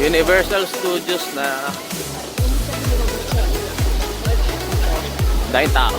Universal Studios na dahil tao.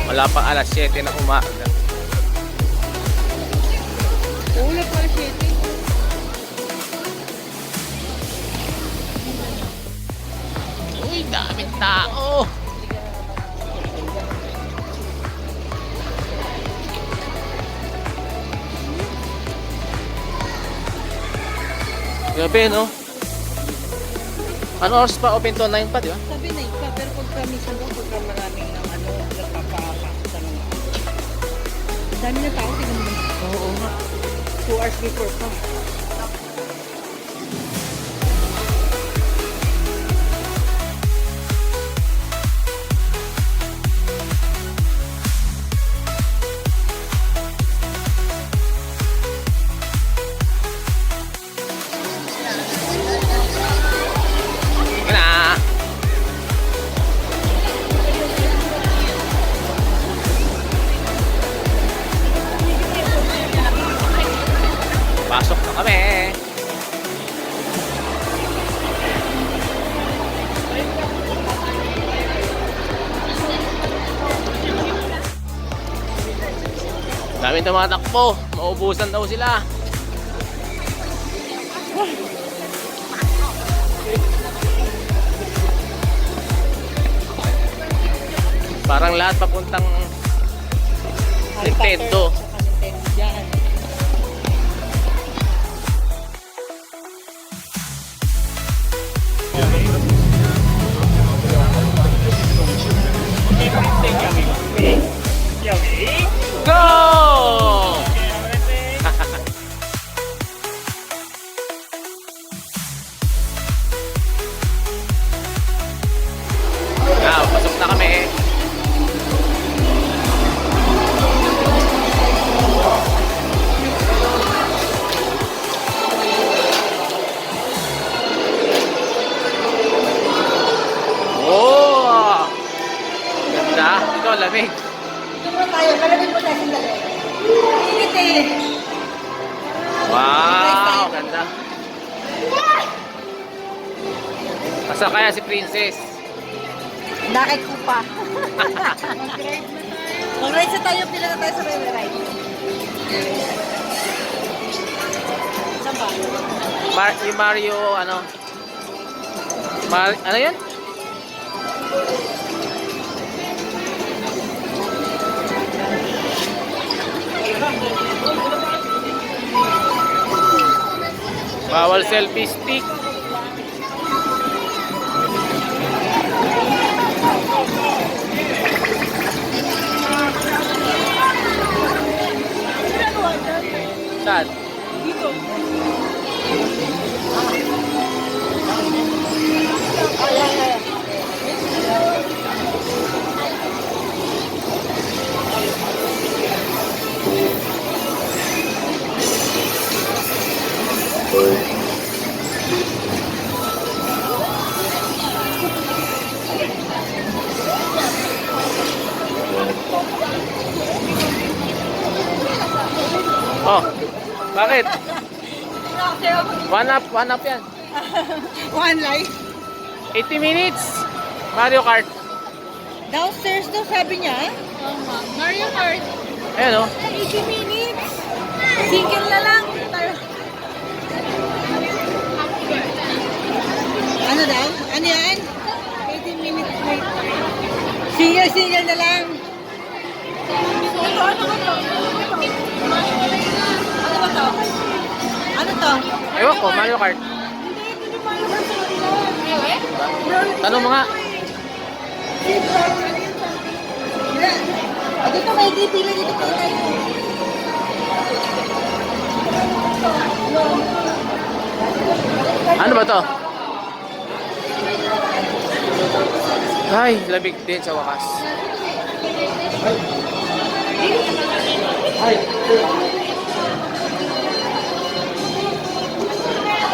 Wala pang alas 7 na umaga. Wala pa alas 7. Uy, daming tao. Grabe, no? Ano oras pa? Open to 9 pa, di ba? Sabi na iba, pero pagka minsan doon, pagka maraming ng ano, nagpapakakita ng dami na tao, tingnan mo. Oo nga. 2 hours before pa. Na. Pasok na kami. Daming tumatakbo. Maubusan daw sila. Parang lahat papuntang Nintendo. Yan. Go! Pasok na kami. Oh! Ganda. Ito, lamig. Ito mo tayo, malamig mo tayo sandali. Init eh. Wow! Ganda. Asa kaya si Princess? Nakit ko pa. Mag-ride na tayo, pila na tayo sa may ride. Saan ba? Yung Mario, ano? Ano yun? Bawal selfie stick. Saan? Dito. Oh, bakit? One up yan. One life. 80 minutes. Mario Kart. Downstairs daw sabi niya. Mario Kart. Ayan, oh. 80 minutes. Single na lang. Ano daw? Ano yan? 80 minutes wait. Single na lang. Ano ba to? Ano to? Ewan ko, Mario Kart. Tanong mo nga. Dito may pila dito pa tayo. Ano ba to? Ay, labig din sa wakas.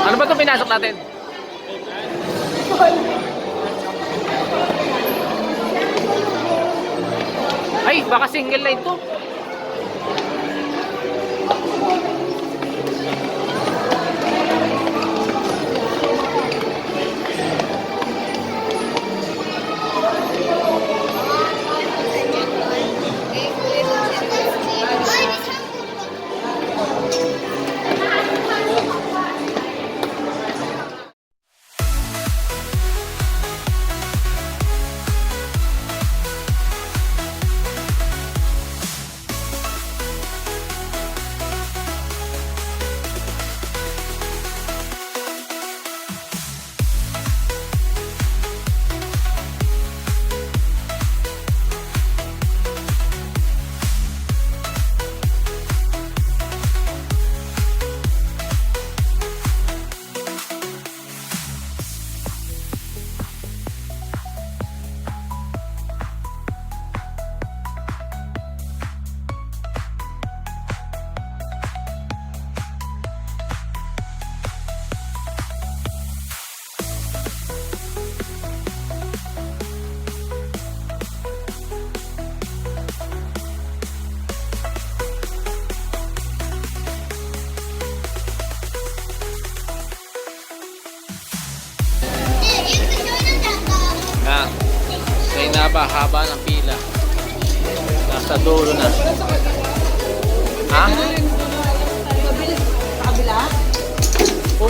Ano ba itong pinasok natin? Ay, baka single line to. Pinapahaba ng pila. Nasa dulo na. Ha? Mabilis sa kabila. Oh.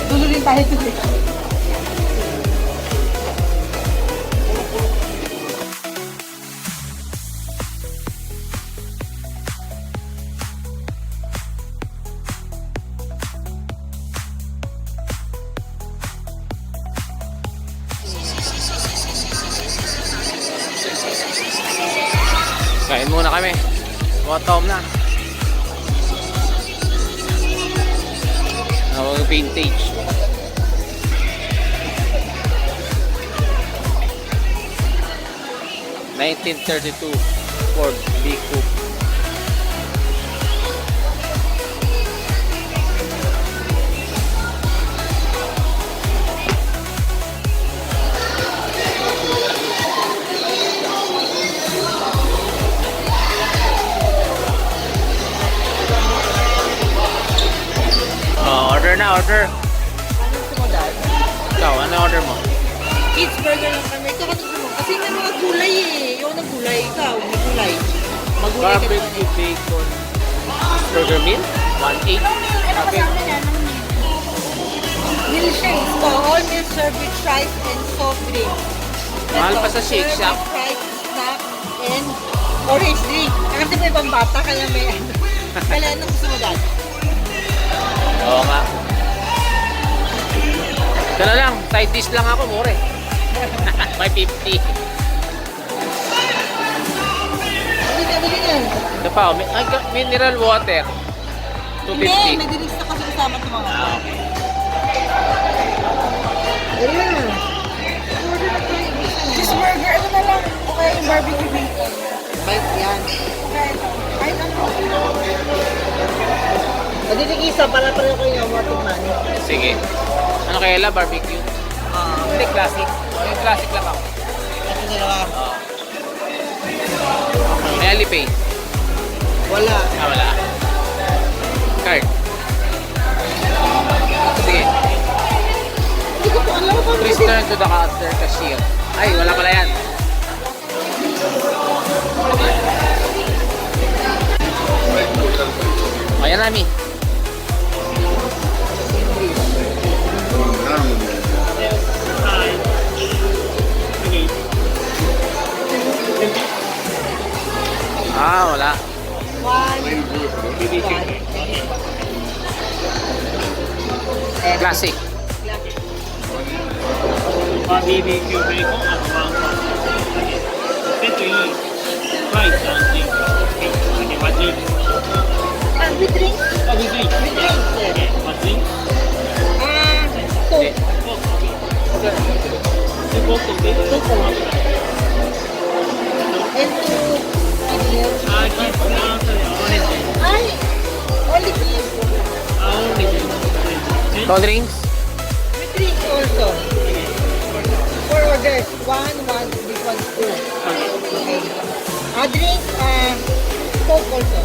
Dulo rin tayo today. Kain muna kami. Gutom na. Ang vintage. (1932) Ford B Coupe. Order na, order. Ano gusto mo dad? Ikaw, ano order mo? Kids burger lang kami. Ikaw ano gusto mo? Kasi may mga gulay eh. Yung ng gulay. Ikaw, may gulay. Magulay ka naman Barbecue bacon burger meal 1.8. Sabi. Milkshakes. All meal served with fries and soft drinks. Mahal pa sa Shake Shack. Fries, snack, and orange drink. Kasi may ibang bata, kaya may ano. Kaya ano gusto mo dad? Oo nga. Gano'n lang, side dish lang ako, more. 550. Bili na. Ito pa, ay, mineral water. Hindi, 250. may drinks na kasi kasama sa mga. Ah, okay. Ayan. Cheeseburger, ano na lang? Okay, yung barbecue bacon. Bite yan. Ay, ano? Madilig-isa, para pareho kayo yung water money. Sige. Ano kaya la, barbecue? Hindi, classic. Yung classic lang ako. Ito dalawa. Oo. May Alipay. Wala. Ah, wala. Card. Sige. Hindi ko po alam kung Please turn to the counter cashier. Ay, wala pala yan. Ayan namin. Ah, wala. Classic. BBQ bacon at 1 Then to eat rice and drink. Okay, what drink? with drink? Oh, we drink. With drink, sir. Okay, what drink? Coke. Coke, okay. The Coke, okay. Coke or what? And two ideas. Just orange. Ay! Only please. Only drink. Okay. Cold drinks? With drink also. Four orders. One, this one, two. Okay. Drink, Coke also.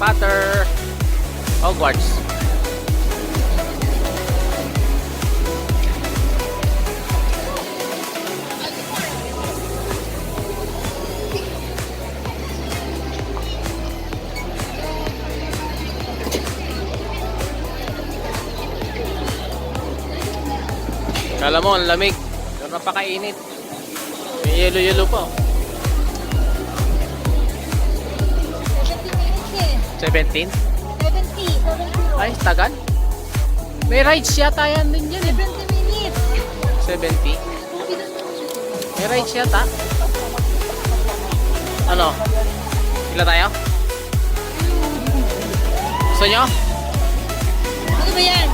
Potter. Hogwarts. Kala mo, ang lamig. Pero napakainit. May yelo-yelo pa. 70 minutes eh. 17? 70. Ay, tagal. May rides yata yan din yan. 70 minutes. 70? May rides yata. Ano? Sila tayo? Gusto nyo? Ano ba yan?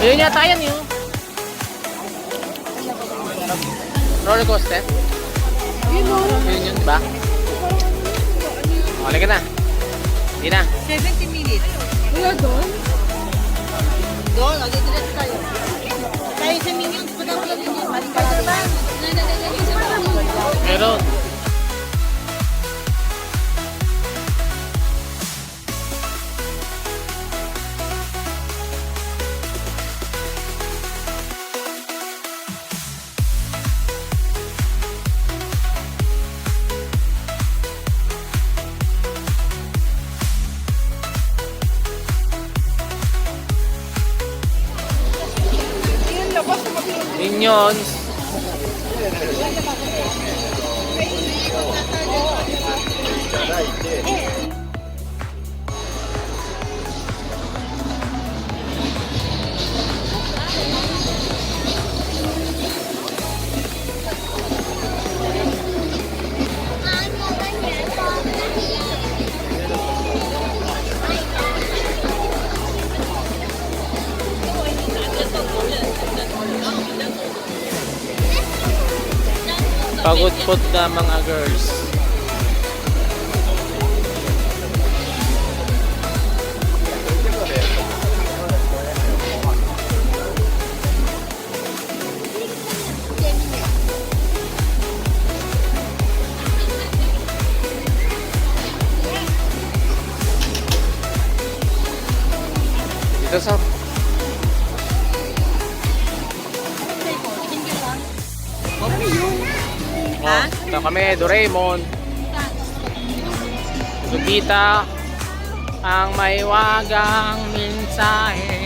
Yun yata yan yun. Roller coaster? Yun o. Yun yun ba? Halika na. Hindi na. 70 minutes. Wala doon? Doon, mag-direct tayo. Tayo sa Minions, pa daw lang yun. Spider-Man. Meron. Minions. Pagod-pod na mga girls. Dito sa Ha? ito kami, Doraemon. Lupita ang may wagang mensahe.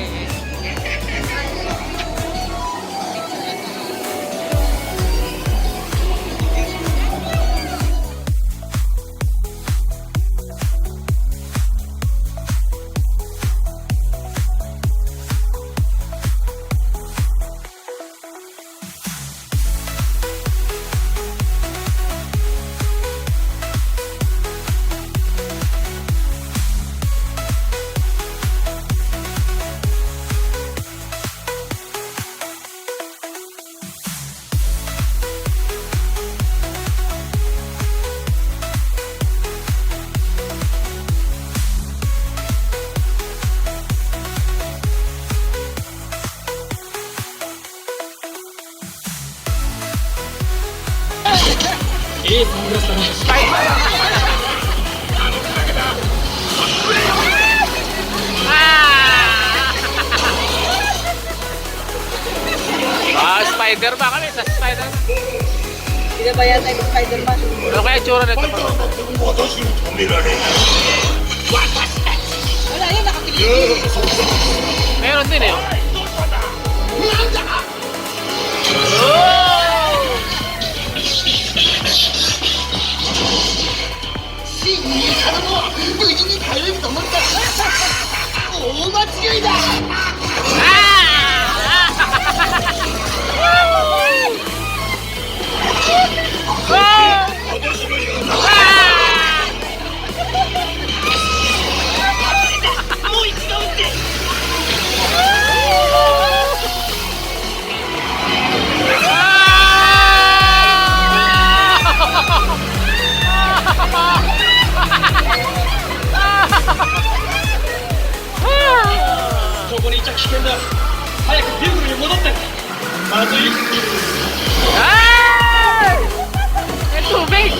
Spider ba kami? Sa Spider ba? Hindi ba yata yung Spider-Man? Ano kaya tsura nito? Wala yun, nakapilipin. Meron din eh. May tubig!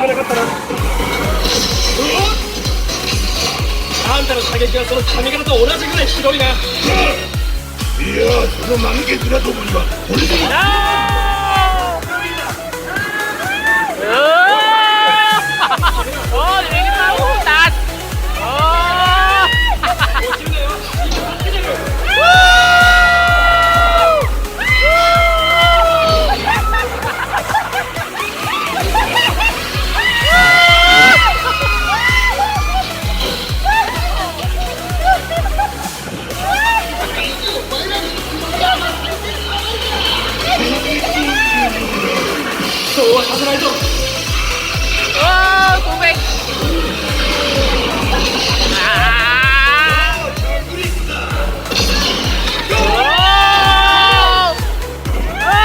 危なかったな。あんたの射撃はその髪型と同じぐらい白いな。いやその満月だと思にはこれでいいな。Oh, lumikit na ako. Taas. Oh! Oh, tubig! Ah! Oh! Oh!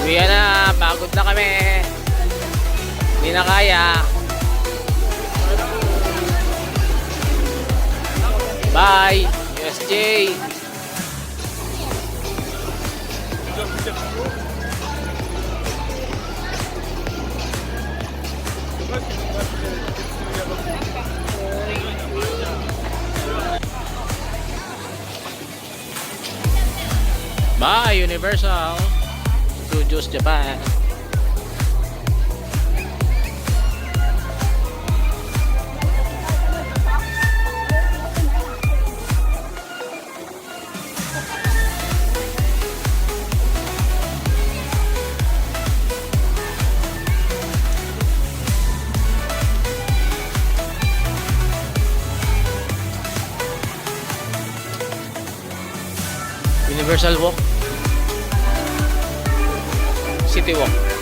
Uwian na, pagod na kami. Hindi na kaya. Bye, USJ. Bye, Universal Studios Japan. Universal Walk, City Walk.